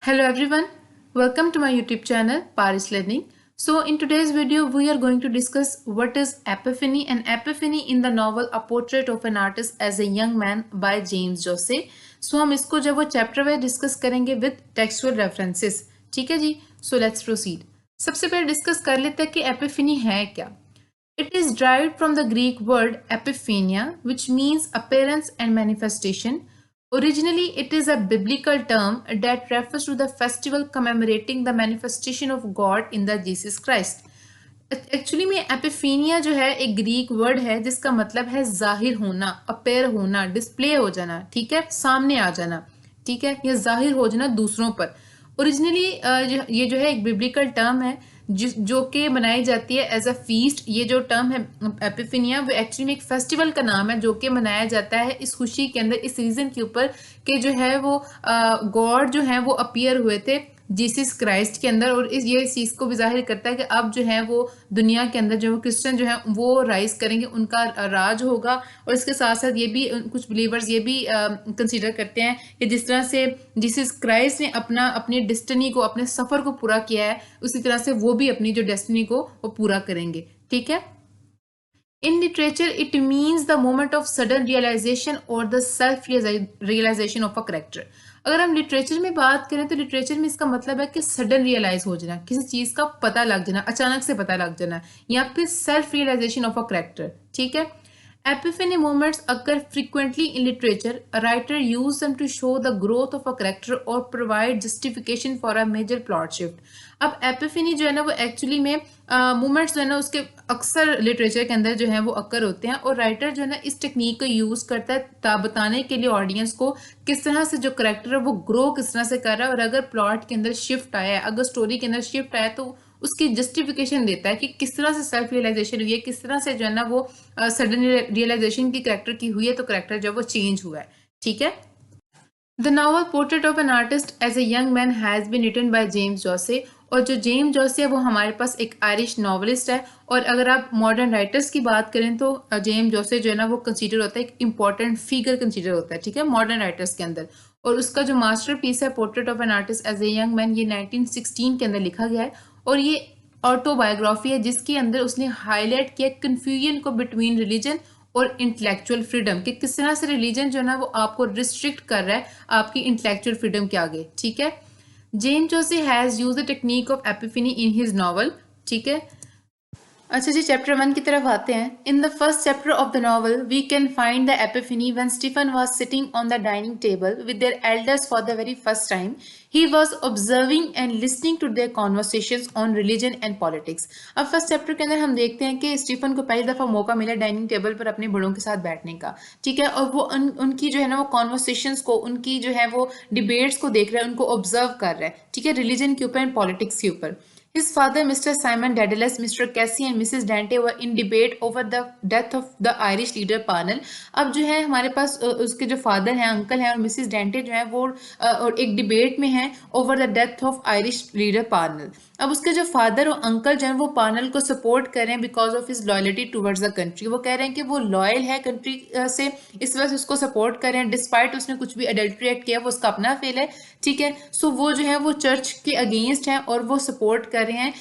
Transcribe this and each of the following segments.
Hello everyone, welcome to my YouTube channel Paarislearning. So in today's video we are going to discuss what is Epiphany and Epiphany in the novel A Portrait of an Artist as a Young Man by James Joyce. So हम इसको जब वो chapter wise discuss करेंगे with textual references. ठीक है जी. So let's proceed. सबसे पहले discuss कर लेते हैं कि एपिफेनी है क्या. It is derived from the Greek word epiphania, which means appearance and manifestation. Originally, it is a biblical term that refers to the festival commemorating the manifestation of God in the Jesus Christ. Actually में एपिफेनिया जो है एक Greek word है जिसका मतलब है जाहिर होना, अपेयर होना, डिस्प्ले हो जाना. ठीक है, सामने आ जाना. ठीक है, या जाहिर हो जाना दूसरों पर. ओरिजिनली ये जो है एक बिब्लिकल टर्म है जो कि मनाई जाती है एज अ फीस्ट. ये जो टर्म है एपिफेनिया वो एक्चुअली में एक फेस्टिवल का नाम है जो कि मनाया जाता है इस खुशी के अंदर, इस रीजन के ऊपर कि जो है वो गॉड जो है वो अपीयर हुए थे जीसस क्राइस्ट के अंदर. और ये चीज़ को भी जाहिर करता है कि अब जो है वो दुनिया के अंदर जो क्रिश्चियन जो है वो राइज करेंगे, उनका राज होगा. और इसके साथ साथ ये भी कुछ बिलीवर्स ये भी कंसीडर करते हैं कि जिस तरह से जीसस क्राइस्ट ने अपनी डेस्टिनी को, अपने सफ़र को पूरा किया है, उसी तरह से वो भी अपनी जो डेस्टिनी को वो पूरा करेंगे. ठीक है. In literature, it means the moment of sudden realization or the self-realization of a character. अगर हम लिटरेचर में बात करें तो लिटरेचर में इसका मतलब है कि सडन रियलाइज हो जाना, किसी चीज़ का पता लग जाना, अचानक से पता लग जाना, या फिर self realisation of a character. ठीक है. Epiphany moments occur frequently in literature. A writer uses them to show the growth of a character or provide justification for a major plot shift. अब एपिफेनी जो है ना वो actually में moments जो है ना उसके अक्सर लिटरेचर के अंदर जो है वो अक्कर होते हैं, और राइटर जो है ना इस टेक्निक को यूज़ करता है बताने के लिए ऑडियंस को किस तरह से जो करेक्टर है वो ग्रो किस तरह से कर रहा है, और अगर प्लॉट के अंदर शिफ्ट आया है, अगर स्टोरी के अंदर शिफ्ट आया तो उसकी जस्टिफिकेशन देता है कि किस तरह से सेल्फ रियलाइजेशन हुई है, किस तरह से जो है ना वो सडन रियलाइजेशन की करेक्टर की हुई है, तो करेक्टर जो है वो चेंज हुआ है. ठीक है. The novel portrait of an artist as a young man has been written by James Joyce. और जो जेम्स जॉसे है वो हमारे पास एक आयरिश नॉवलिस्ट है. और अगर आप मॉडर्न राइटर्स की बात करें तो जेम्स जॉसे जो है ना वो कंसीडर होता है एक इंपॉर्टेंट फिगर कंसीडर होता है. ठीक है, मॉडर्न राइटर्स के अंदर. और उसका जो मास्टर पीस है portrait of an artist as a young man, ये 1916 के अंदर लिखा गया है. और ये ऑटोबायोग्राफी है जिसके अंदर उसने हाईलाइट किया कन्फ्यूजन को बिटवीन रिलीजन और इंटेलेक्चुअल फ्रीडम, कि किस तरह से रिलीजन जो है ना वो आपको रिस्ट्रिक्ट कर रहा है आपकी इंटेलेक्चुअल फ्रीडम के आगे. ठीक है. James Jose has use the technique of epiphany in his novel. ठीक है. अच्छा जी, चैप्टर 1 की तरफ आते हैं. In the first chapter of the novel we can find the epiphany when Stephen was sitting on the dining table with their elders for the very first time. He was observing and listening to their conversations on religion and politics. अब first chapter के अंदर हम देखते हैं कि Stephen को पहली दफ़ा मौका मिला डाइनिंग टेबल पर अपने बड़ों के साथ बैठने का. ठीक है. और वो उनकी जो है ना वो कॉन्वर्सेशंस को, उनकी जो है वो डिबेट्स को देख रहा है, उनको ऑब्जर्व कर रहा है. ठीक है, रिलीजन के ऊपर एंड पॉलिटिक्स के ऊपर. His father, Mr. Simon Dedalus, Mr. Casey and Mrs. Dante were in debate over the death of the Irish leader Parnell. अब जो है हमारे पास उसके जो फादर हैं, अंकल हैं, और मिसिस डेंटे जो है वो और एक डिबेट में हैं over the death of Irish leader Parnell. अब उसके जो फादर और अंकल जो है वो पार्नल को सपोर्ट कर रहे हैं because of his loyalty towards the country. वो कह रहे हैं कि वो लॉयल है कंट्री से, इस वजह से उसको सपोर्ट कर रहे हैं. डिस्पाइट उसने कुछ भी अडल्ट्री एक्ट किया वो उसका अपना फेल है. ठीक है. सो वो जो है वो चर्च के अगेंस्ट हैं और वो सपोर्ट कर रहे हैं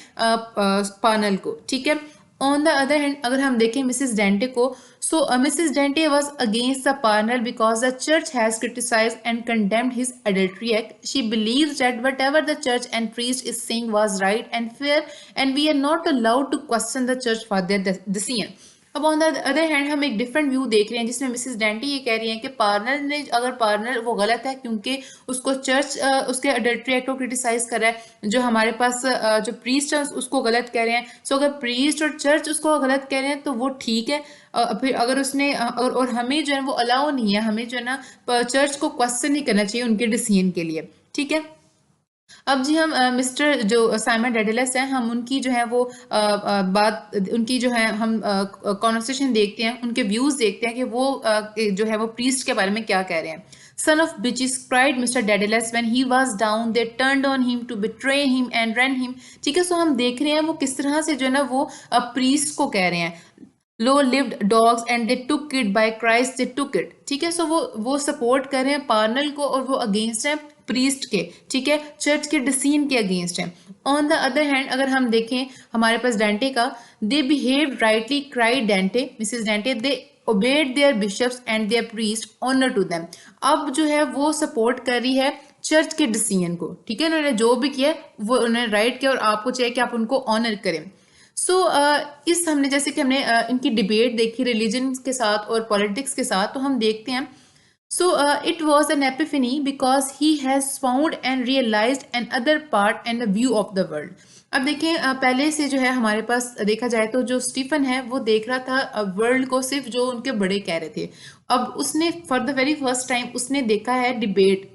पार्नल को. ठीक है. ऑन द अदर हैंड अगर हम देखें मिसिस डेंटे को, so Mrs. Dante was against the Parnell because the church has criticized and condemned his adultery act. She believes that whatever the church and priest is saying was right and fair, and we are not allowed to question the church for their decision. अब on the other hand हम एक different view देख रहे हैं जिसमें Mrs dainty ये कह रही हैं कि पार्नल ने, अगर पार्नल वो गलत है क्योंकि उसको चर्च उसके अडल्ट्री एक्ट को क्रिटिसाइज कर रहा है, जो हमारे पास जो प्रीस्ट है उसको गलत कह रहे हैं. सो अगर प्रीस्ट और चर्च उसको गलत कह रहे हैं तो वो ठीक है. फिर अगर उसने और हमें जो है वो अलाउ नहीं है, हमें जो है ना चर्च को क्वेश्चन नहीं करना चाहिए उनके डिसीजन के लिए. ठीक है. अब जी हम मिस्टर जो साइमन डेडेलस हैं, हम उनकी जो है वो बात, उनकी जो है हम कॉन्वर्सेशन देखते हैं, उनके व्यूज़ देखते हैं कि वो जो है वो प्रीस्ट के बारे में क्या कह रहे हैं. Son of bitches, cried Mr. Daedalus when he was down. They turned on him to betray him and rend him. ठीक है. सो हम देख रहे हैं वो किस तरह से जो है ना वो प्रीस्ट को कह रहे हैं low lived dogs and they took it by Christ they took it. ठीक है. सो वो सपोर्ट कर रहे हैं पार्नल को और वो अगेंस्ट हैं प्रीस्ट के, ठीक है, चर्च के डिसीजन के अगेंस्ट है। ऑन द अदर हैंड अगर हम देखें हमारे पास डेंटे का, they behave rightly, cried Dante, Mrs Dante, they obeyed their bishops and their priest, honor to them। अब जो है वो सपोर्ट कर रही है चर्च के डिसीजन को, ठीक है, उन्होंने जो भी किया वो उन्होंने राइट किया और आपको चाहिए कि आप उनको ऑनर करें। सो इस हमने जैसे कि हमने इनकी डिबेट देखी रिलीजन के साथ और पॉलिटिक्स के साथ, तो हम देखते हैं so it was an epiphany because he has found and realized another part and a view of the world। अब देखें पहले से जो है हमारे पास देखा जाए तो जो स्टीफन है वो देख रहा था वर्ल्ड को सिर्फ जो उनके बड़े कह रहे थे। अब उसने for the very first time उसने देखा है डिबेट,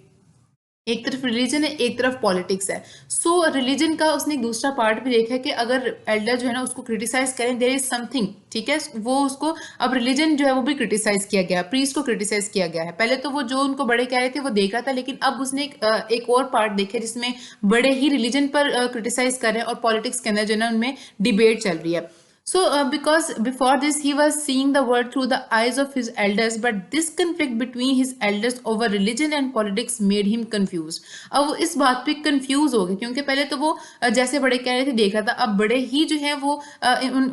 एक तरफ रिलीजन है एक तरफ पॉलिटिक्स है। सो रिलीजन का उसने एक दूसरा पार्ट भी देखा है कि अगर एल्डर जो है ना उसको क्रिटिसाइज करें देयर इज समथिंग, ठीक है, वो उसको अब रिलीजन जो है वो भी क्रिटिसाइज किया गया, प्रीस्ट को क्रिटिसाइज किया गया है। पहले तो वो जो उनको बड़े कह रहे थे वो देख रहा था, लेकिन अब उसने एक और पार्ट देखा जिसमें बड़े ही रिलीजन पर क्रिटिसाइज कर रहे हैं और पॉलिटिक्स के अंदर जो है ना उनमें डिबेट चल रही है। So, because before this he was seeing the world through the eyes of his elders, but this conflict between his elders over religion and politics made him confused। अब वो इस बात पे कंफ्यूज हो गए क्योंकि पहले तो वो जैसे बड़े कह रहे थे देख रहा था, अब बड़े ही जो है वो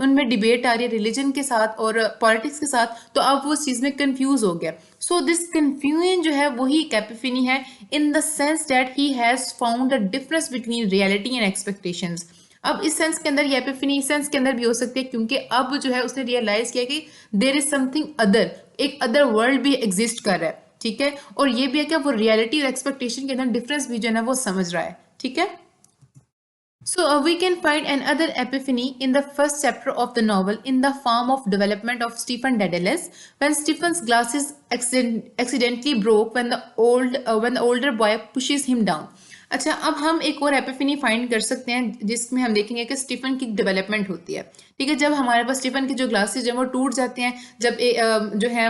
उनमें डिबेट आ रही है रिलीजन के साथ और पॉलिटिक्स के साथ, तो अब वो इस चीज में कंफ्यूज हो गया। सो दिस कंफ्यूजन जो है वही एपिफेनी है, in the sense that he has found the difference between reality and expectations. अब इस सेंस के अंदर ये एपिफेनी इस सेंस के अंदर भी हो सकती है क्योंकि अब जो है उसने रियलाइज किया कि देयर इज समथिंग अदर, एक अदर वर्ल्ड भी एग्जिस्ट कर रहा है, ठीक है, और ये भी है कि वो रियलिटी और एक्सपेक्टेशन के अंदर डिफरेंस भी जो है ना वो समझ रहा है, ठीक है। So we can find another epiphany in the first chapter of the novel in the form of development of Stephen Dedalus when Stephen's glasses accidentally broke when the older boy pushes him down। अच्छा, अब हम एक और epiphany find कर सकते हैं जिसमें हम देखेंगे कि स्टीफन की डेवलपमेंट होती है, ठीक है। जब हमारे पास स्टीफन के जो ग्लासेस जो वो टूट जाते हैं, जब जो है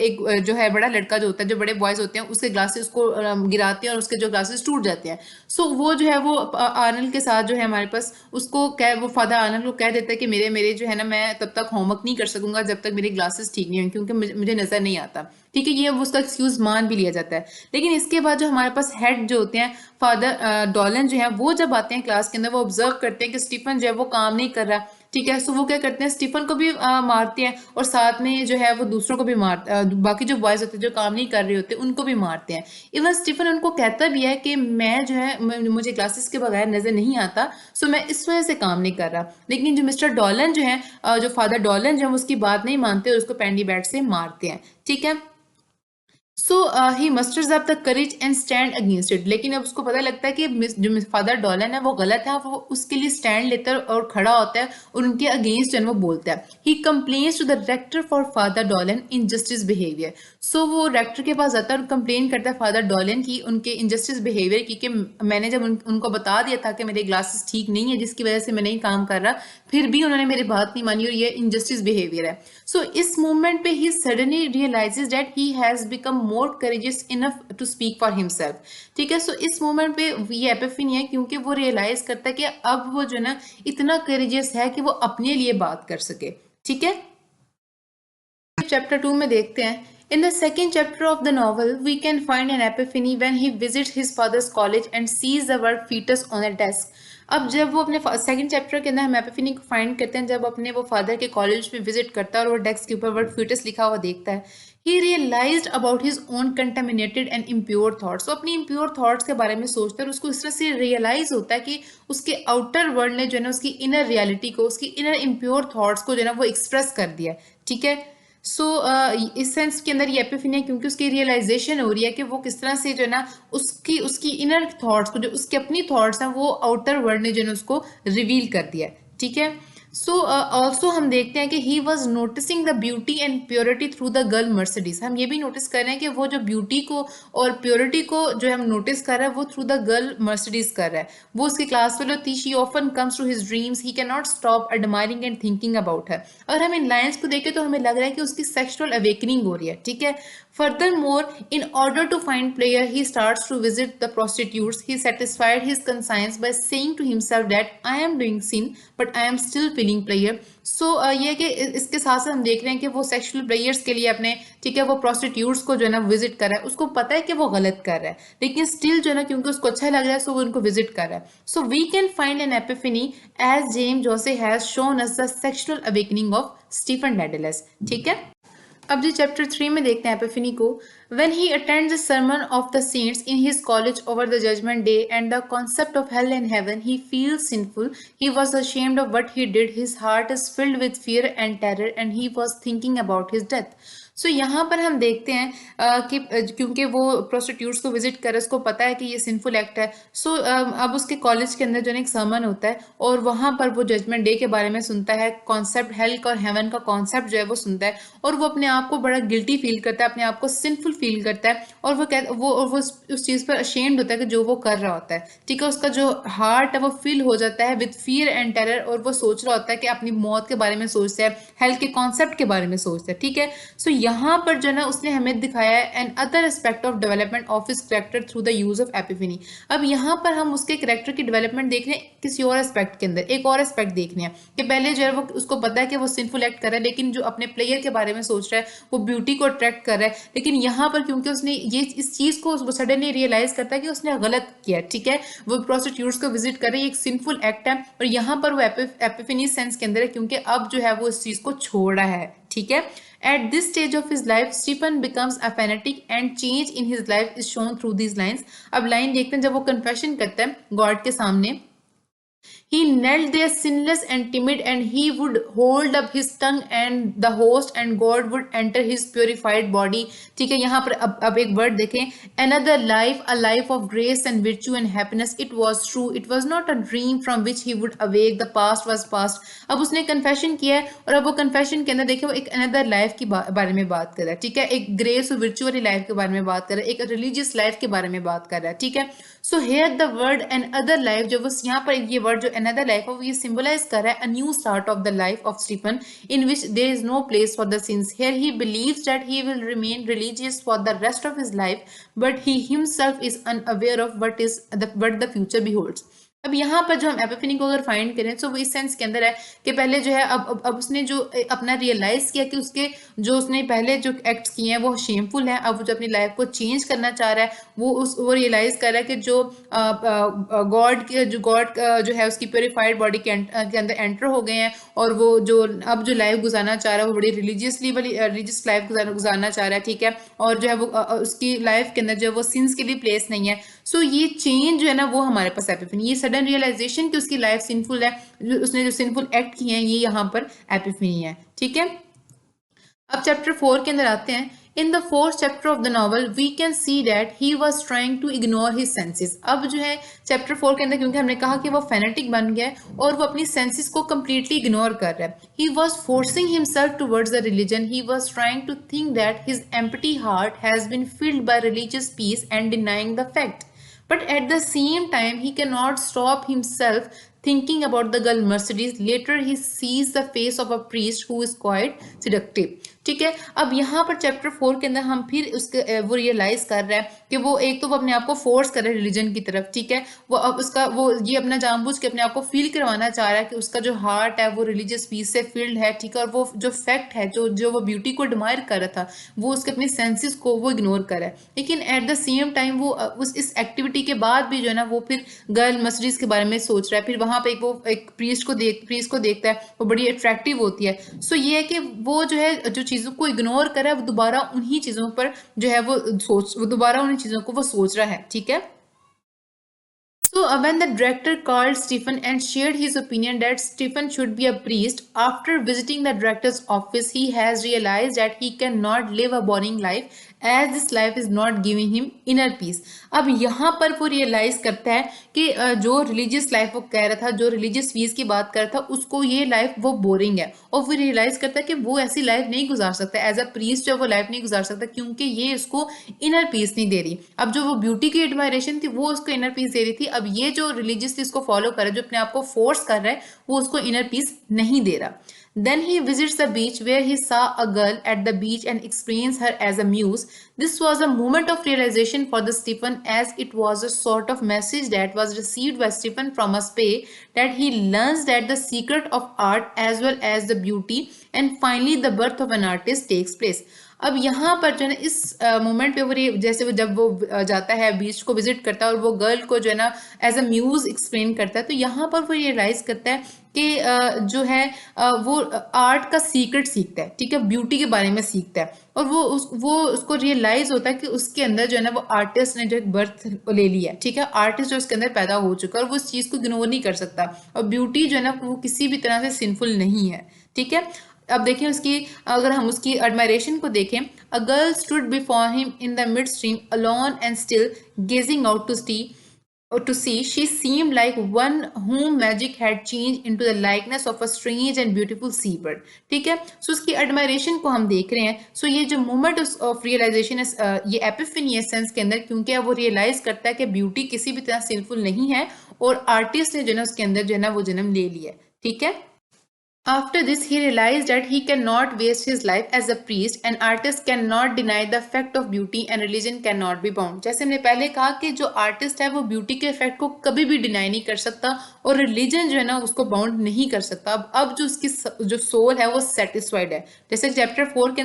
एक जो है बड़ा लड़का जो होता है, जो बड़े बॉयज होते हैं उसके ग्लासेस को गिराते हैं और उसके जो ग्लासेस टूट जाते हैं। सो वो जो है वो आर्नल्ड के साथ जो है हमारे पास उसको वो फादर आर्नल्ड को कह देता है कि मेरे जो है ना मैं तब तक होमवर्क नहीं कर सकूंगा जब तक मेरे ग्लासेस ठीक नहीं होंगे क्योंकि मुझे नजर नहीं आता, ठीक है, ये उसका एक्सक्यूज मान भी लिया जाता है। लेकिन इसके बाद जो हमारे पास हेड जो होते हैं फादर डॉलन जो है वो जब आते हैं क्लास के अंदर वो ऑब्जर्व करते हैं कि स्टीफन जो है वो काम नहीं कर रहा, ठीक है, सो वो क्या करते हैं स्टीफन को भी मारते हैं और साथ में जो है वो दूसरों को भी बाकी जो बॉयज होते हैं जो काम नहीं कर रहे होते उनको भी मारते हैं। इवन स्टीफन उनको कहता भी है कि मैं जो है मुझे क्लासेस के बगैर नजर नहीं आता, सो मैं इस वजह से काम नहीं कर रहा। लेकिन जो मिस्टर डॉलन जो है जो फादर डॉलन जो है उसकी बात नहीं मानते और उसको पैंडी बैट से मारते हैं, ठीक है। So he musters up the courage and stand against it. लेकिन अब उसको पता लगता है कि जो फादर डॉलन है वो गलत है, वो उसके लिए स्टैंड लेता है और खड़ा होता है और उनके अगेंस्ट जो है वो बोलता है। He complains to the rector for Father Dolan injustice behaviour. So वो रेक्टर के पास जाता है और कंप्लेन करता है फादर डॉलन की उनके इनजस्टिस बिहेवियर की कि मैंने जब उनको बता दिया था कि मेरे ग्लासेस ठीक नहीं है जिसकी वजह से मैं नहीं काम कर रहा, फिर भी उन्होंने मेरी बात नहीं मानी और ये इनजस्टिस बिहेवियर है। सो इस मूवमेंट पे he suddenly realises that he has become more courageous enough to speak for himself, ठीक है। सो इस मोमेंट पे ये एपिफेनी है क्योंकि वो रियलाइज करता है कि अब वो जो ना इतना करेजियस है कि वो अपने लिए बात कर सके, ठीक है। चैप्टर 2 में देखते हैं In the second chapter of the novel, we can find an epiphany when he visits his father's college and sees the word fetus on a desk। अब जब वो अपने सेकंड चैप्टर के अंदर हम एपिफेनी को फाइंड करते हैं जब अपने वो फादर के कॉलेज में विजिट करता है और वो डेस्क के ऊपर वर्ड फीटस लिखा हुआ देखता है। He realised about his own contaminated and impure thoughts. वो अपनी इम्प्योर थॉट्स के बारे में सोचता है और उसको इस तरह से रियलाइज होता है कि उसके आउटर वर्ल्ड ने जो है ना उसकी इनर रियलिटी को, उसकी इनर इम्प्योर थॉट्स को जो है ना वो एक्सप्रेस कर दिया, ठीक है। सो इस सेंस के अंदर ये एपिफेनी है क्योंकि उसकी रियलाइजेशन हो रही है कि वो किस तरह से जो है ना उसकी इनर थॉट्स को, जो उसके अपनी थॉट्स हैं वो आउटर वर्ल्ड ने जो है उसको रिवील कर दिया, ठीक है। सो ऑल्सो हम देखते हैं कि he was noticing the beauty and purity through the girl Mercedes. हम ये भी नोटिस कर रहे हैं कि वो जो ब्यूटी को और प्योरिटी को जो हम नोटिस कर रहे हैं वो थ्रू द गर्ल मर्सिडीज कर रहा है। वो उसकी क्लास फेलो थी, she often comes to his dreams, he can not stop admiring and thinking about her. अगर हम इन लाइन्स को देखें तो हमें लग रहा है कि उसकी सेक्सुअल अवेकनिंग हो रही है, ठीक है। Furthermore, in order to find pleasure, he starts to visit the prostitutes. He satisfied his conscience by saying to himself that I am doing sin, but I am still feeling player. So ये है कि इसके साथ साथ हम देख रहे हैं कि वो सेक्सुअल प्लेयर्स के लिए अपने, ठीक है, वो प्रोस्टिट्यूट्स को जो है ना विजिट कर रहा है, उसको पता है कि वो गलत कर रहा है, लेकिन स्टिल जो है ना क्योंकि उसको अच्छा लग रहा है, सो वो उनको विजिट कर रहा है। So we can find an epiphany as James Joyce has shown us the sexual awakening of Stephen Dedalus. ठीक है, अब जी चैप्टर 3 में देखते हैं एपिफनी को। When he attends the sermon of the saints in his college over the judgment day and the concept of hell and heaven, he feels sinful. He was ashamed of what he did. His heart is filled with fear and terror, and he was thinking about his death. सो यहाँ पर हम देखते हैं कि क्योंकि वो prostitutes को visit कर, उसको पता है कि ये सिंफुल एक्ट है। सो अब उसके कॉलेज के अंदर जो है एक सर्मन होता है और वहाँ पर वो जजमेंट डे के बारे में सुनता है, कॉन्सेप्ट हेल का और हेवन का कॉन्सेप्ट जो है वो सुनता है, और वो अपने आप को बड़ा गिल्टी फील करता है, अपने आप को सिंफुल फील करता है, और वो उस चीज़ पर अशेम्ड होता है कि जो वो कर रहा होता है। ठीक है, उसका जो हार्ट है वो फिल हो जाता है विद फियर एंड टेरर, और वो सोच रहा होता है कि अपनी मौत के बारे में सोचता है, हेल्थ के कॉन्सेप्ट के बारे में सोचता है। ठीक है, सो यहाँ पर जो है ना उसने हमें दिखाया है another aspect of development of his character through the use of epiphany. अब यहाँ पर हम उसके कैरेक्टर की डेवलपमेंट देख रहे हैं किसी और एस्पेक्ट के अंदर, एक और एस्पेक्ट देख रहे हैं कि पहले जो है वो उसको पता है कि वो सिंफुल एक्ट कर रहा है, लेकिन जो अपने प्लेयर के बारे में सोच रहा है वो ब्यूटी को अट्रैक्ट कर रहा है, लेकिन यहाँ पर क्योंकि उसने ये इस चीज को सडनली रियलाइज करता है कि उसने गलत किया। ठीक है, वो प्रोस्टिट्यूट्स को विजिट कर रहे हैं, एक सिंफुल एक्ट है, और यहाँ पर वो एपिफेनी सेंस के अंदर है क्योंकि अब जो है वो इस चीज को छोड़ रहा है। ठीक है, at this stage of his life Stephen becomes a fanatic and change in his life is shown through these lines। अब लाइन देखते हैं जब वो कन्फेशन करता है गॉड के सामने। He knelt there sinless and timid, and he would hold up his tongue and the host, and God would enter his purified body। ठीक है, यहाँ पर अब एक वर्ड देखें, another life, a life of grace and virtue and happiness। It was true, it was not a dream from which he would awake, the past was past। अब उसने confession किया है, और अब वो कन्फेशन के अंदर देखिए वो एक अनदर लाइफ के बारे में बात कर रहा है। ठीक है, एक ग्रेस और विर्चू वाली लाइफ के बारे में बात कर रहा है, एक रिलीजियस लाइफ के बारे में बात कर रहा है। ठीक है, so here the word another life, जो बस यहाँ पर ये वर्ड जो another life of ये symbolize कर रहा है a new start of the life of Stephen in which there is no place for the sins। Here he believes that he will remain religious for the rest of his life, but he himself is unaware of what the future beholds। अब यहाँ पर जो हम epiphany को अगर find करें तो वो इस सेंस के अंदर है कि पहले जो है अब उसने जो अपना रियलाइज किया कि उसके जो उसने पहले जो एक्ट्स किए हैं वो शेमफुल है, अब वो जो अपनी लाइफ को चेंज करना चाह रहा है, वो रियलाइज कर रहा है कि जो गॉड जो है उसकी प्योरीफाइड बॉडी के अंदर एंटर हो गए हैं, और वो जो अब जो लाइफ गुजारना चाह रहा है वो बड़ी रिलीजियस लाइफ गुजारना चाह रहा है। ठीक है, और जो है वो उसकी लाइफ के अंदर जो है वो सिंस के लिए प्लेस नहीं है। सो ये चेंज जो है ना वो हमारे पास एपिफेनी, ये सडन रियलाइजेशन कि उसकी लाइफ सिंफुल है, उसने जो सिंफुल एक्ट किए हैं, ये यहाँ पर एपिफेनी है। ठीक है, अब चैप्टर 4 के अंदर आते हैं। In the fourth chapter of the novel, we can see that he was trying to ignore his senses। अब जो है चैप्टर 4 के अंदर क्योंकि हमने कहा कि वो फैनेटिक बन गया है और वो अपनी सेंसेस को completely इग्नोर कर रहा है। He was forcing himself towards the religion। He was trying to think that his empty heart has been filled by religious peace and denying the fact। But at the same time, he cannot stop himself thinking about the girl Mercedes। Later, he sees the face of a priest who is quite seductive। ठीक है, अब यहाँ पर chapter 4 के अंदर हम फिर उसके वो रियलाइज कर रहा है कि वो एक तो वो अपने आप को फोर्स कर रहा है रिलीजन की तरफ। ठीक है, वो अब उसका वो ये अपना जानबूझ के अपने आप को फील करवाना चाह रहा है कि उसका जो हार्ट है वो रिलीजियस पीस से फिल्ड है। ठीक है, और वो जो फैक्ट है जो वो ब्यूटी को एडमायर कर रहा था वो उसके अपने सेंसेस को वो इग्नोर कर रहा है, लेकिन एट द सेम टाइम वो इस एक्टिविटी के बाद भी जो है ना वो फिर गर्ल मर्सिडीज के बारे में सोच रहा है। फिर वहाँ पे वो एक प्रीस्ट को देखता है, वो बड़ी अट्रैक्टिव होती है। सो ये है कि वो जो है जो चीज़ों को इग्नोर कर रहा है वो दोबारा उन्हीं चीज़ों पर जो है वो दोबारा उन्हीं चीज़ों को वो सोच रहा है। ठीक है, So when the director called Stephen and shared his opinion that Stephen should be a priest, after visiting the director's office, he has realized that he cannot live a boring life as this life is not giving him inner peace। अब यहाँ पर वो realise करता है कि जो religious life वो कह रहा था, जो रिलीजियस फीस की बात कर रहा था, उसको ये लाइफ वो बोरिंग है, और फिर रियलाइज करता है कि वो ऐसी लाइफ नहीं गुजार सकता, एज अ प्रीस्ट जो वो लाइफ नहीं गुजार सकता क्योंकि ये उसको इनर पीस नहीं दे रही। अब जो वो ब्यूटी की एडमायरेशन थी वो उसको इनर पीस दे रही थी, अब ये जो रिलीजियस इसको फॉलो कर रहा है, जो अपने आप को फोर्स कर रहा है, वो उसको इनर पीस नहीं दे रहा। Then he visits the beach where he saw a girl at the beach and explains her as a muse. This was a moment of realization for the Stephen, as it was a sort of message that was received by Stephen from a spy, that he learns that the secret of art as well as the beauty and finally the birth of an artist takes place. अब यहाँ पर जो है ना इस moment पे वो जैसे वो जब वो जाता है बीच को विजिट करता है और वो गर्ल को जो है ना एज अ म्यूज एक्सप्लेन करता है, तो यहाँ पर वो रियलाइज करता है कि जो है वो आर्ट का सीक्रेट सीखता है, ठीक है, ब्यूटी के बारे में सीखता है, और वो उसको रियलाइज होता है कि उसके अंदर जो है ना वो आर्टिस्ट ने जो एक बर्थ ले लिया है, ठीक है, आर्टिस्ट जो उसके अंदर पैदा हो चुका है और वो उस चीज़ को इग्नोर नहीं कर सकता, और ब्यूटी जो है ना वो किसी भी तरह से सिंफुल नहीं है, ठीक है। अब देखें उसकी, अगर हम उसकी एडमायरेशन को देखें, a girl stood before him in the midstream alone and still gazing out to see, she seemed like one whom magic had changed into the likeness of a strange and beautiful seabird, ठीक है। सो उसकी admiration को हम देख रहे हैं। सो ये जो मोमेंट ऑफ रियलाइजेशन है, ये एपिफनी है सेंस के अंदर, क्योंकि वो रियलाइज करता है कि ब्यूटी किसी भी तरह सिंफुल नहीं है और आर्टिस्ट ने जो है उसके अंदर जो है ना वो जन्म ले लिया, ठीक है। After this, he realized that he cannot waste his life as a priest. An artist cannot deny the effect of beauty and religion cannot be bound. जैसे हमने पहले कहा कि जो आर्टिस्ट है वो ब्यूटी के इफेक्ट को कभी भी डिनाई नहीं कर सकता और रिलीजन जो है ना उसको बाउंड नहीं कर सकता। अब जो उसकी जो सोल है वो सेटिस्फाइड है। जैसे चैप्टर 4 के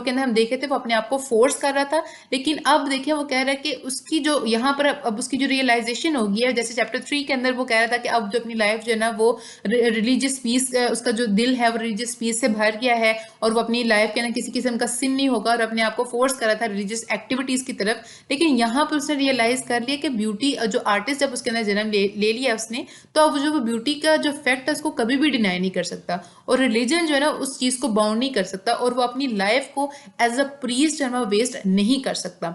अंदर हम देखे थे वो अपने आप को फोर्स कर रहा था, लेकिन अब देखिए वो कह रहा है कि उसकी जो यहाँ पर अब उसकी जो रियलाइजेशन हो गई है, जैसे चैप्टर 3 के अंदर वो कह रहा था कि अब जो अपनी लाइफ जो है ना वो रिलीजियस पीस, उसका जो दिल है वो रिलीजियस पीस से भर गया है और वो अपनी लाइफ के ना किसी किस्म का सिन नहीं होगा और अपने आप को फोर्स कर रहा था रिलीजियस एक्टिविटीज की तरफ। लेकिन यहाँ पर उसने रियलाइज कर लिया कि ब्यूटी, जो आर्टिस्ट जब उसके अंदर जन्म ले लिया उसने, तो अब जो वो ब्यूटी का जो फैक्ट है उसको कभी भी डिनाई नहीं कर सकता और रिलीजन जो है ना उस चीज को बाउंड नहीं कर सकता और वो अपनी लाइफ को एज अ प्रीस्ट जो है वेस्ट नहीं कर सकता।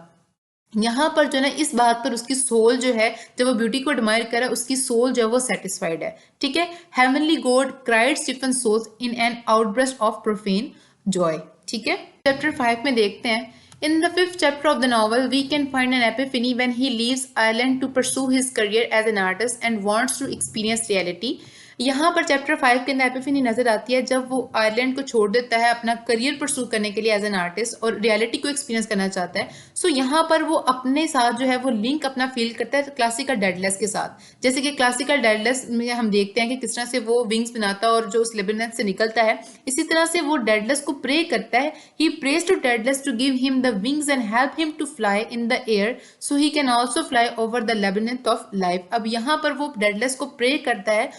यहाँ पर जो है ना इस बात पर उसकी सोल जो है, जब वो ब्यूटी को एडमायर करे, उसकी सोल जो है वो सेटिस्फाइड है, ठीक है। Heavenly God cried Stephen souls in an outburst of profane joy, ठीक है। चैप्टर 5 में देखते हैं, in the 5th chapter of the novel we can find an epiphany when he leaves Ireland to pursue his career as an artist and wants to experience reality। यहाँ पर chapter 5 के अंदर Epiphany नजर आती है जब वो आयरलैंड को छोड़ देता है अपना करियर परसू करने के लिए एज एन आर्टिस्ट और रियलिटी को एक्सपीरियंस करना चाहता है। सो यहाँ पर वो अपने साथ जो है वो लिंक अपना फील करता है क्लासिकल डेडलेस के साथ। जैसे कि क्लासिकल डेडलेस में हम देखते हैं कि किस तरह से वो विंग्स बनाता है और जो उस लेबिरिंथ से निकलता है, इसी तरह से वो डेडलेस को प्रे करता है। He prays to Daedalus to give him the wings and help him to fly in the air so he can also fly over the labyrinth of life. अब यहाँ पर वो डेडलेस को प्रे करता है,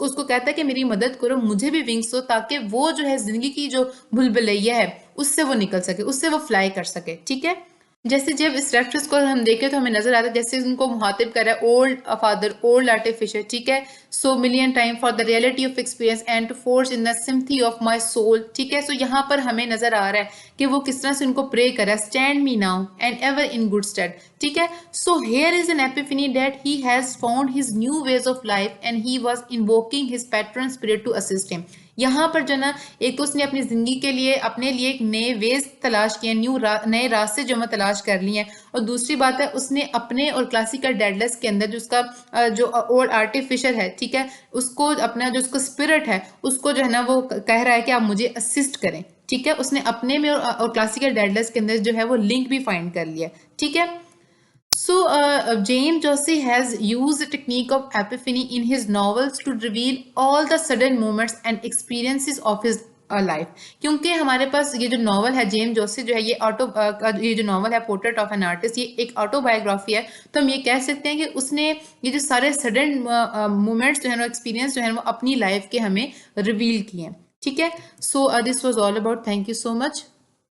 उसको कहता है कि मेरी मदद करो, मुझे भी विंग्स दो, ताकि वो जो है जिंदगी की जो भूलभुलैया है उससे वो निकल सके, उससे वो फ्लाई कर सके, ठीक है। जैसे जब इस रेफरेंस को हम देखें तो हमें नजर आता है जैसे उनको मुहातिब कर रहा है ओल्ड फादर, ओल्ड आर्टिफिशियल, ठीक है। So million time for the reality of experience and to force in the sympathy of my soul, ठीक है। सो यहाँ पर हमें नजर आ रहा है कि वो किस तरह से उनको प्रे कर रहा है, stand me now and ever in good stead, ठीक है। So here is an epiphany that he has found his new ways of life and he was invoking his patron spirit to assist him. यहाँ पर जो ना एक तो उसने अपनी जिंदगी के लिए अपने लिए एक नए वेज तलाश किए, नए रास्ते जो मैं तलाश कर लिए हैं, और दूसरी बात है उसने अपने और क्लासिकल डेडलेस के अंदर जो उसका जो ओल्ड आर्टिफिशियल है, ठीक है, उसको अपना जो उसका स्पिरिट है उसको जो है ना वो कह रहा है कि आप मुझे असिस्ट करें, ठीक है। उसने अपने में और क्लासिकल डेडलेस के अंदर जो है वो लिंक भी फाइंड कर लिया, ठीक है। So, James Joyce has used the technique of epiphany in his novels to reveal all the sudden moments and experiences of his life। क्योंकि हमारे पास ये जो नॉवल है जेम्स जोसे जो है ये जो नॉवल है पोर्ट्रेट ऑफ एन आर्टिस्ट, ये एक ऑटोबायोग्राफी है। तो हम ये कह सकते हैं कि उसने ये जो सारे सडन मोमेंट्स जो है ना एक्सपीरियंस जो है वो अपनी लाइफ के हमें रिवील किए हैं, ठीक है। So this was all about, thank you so much.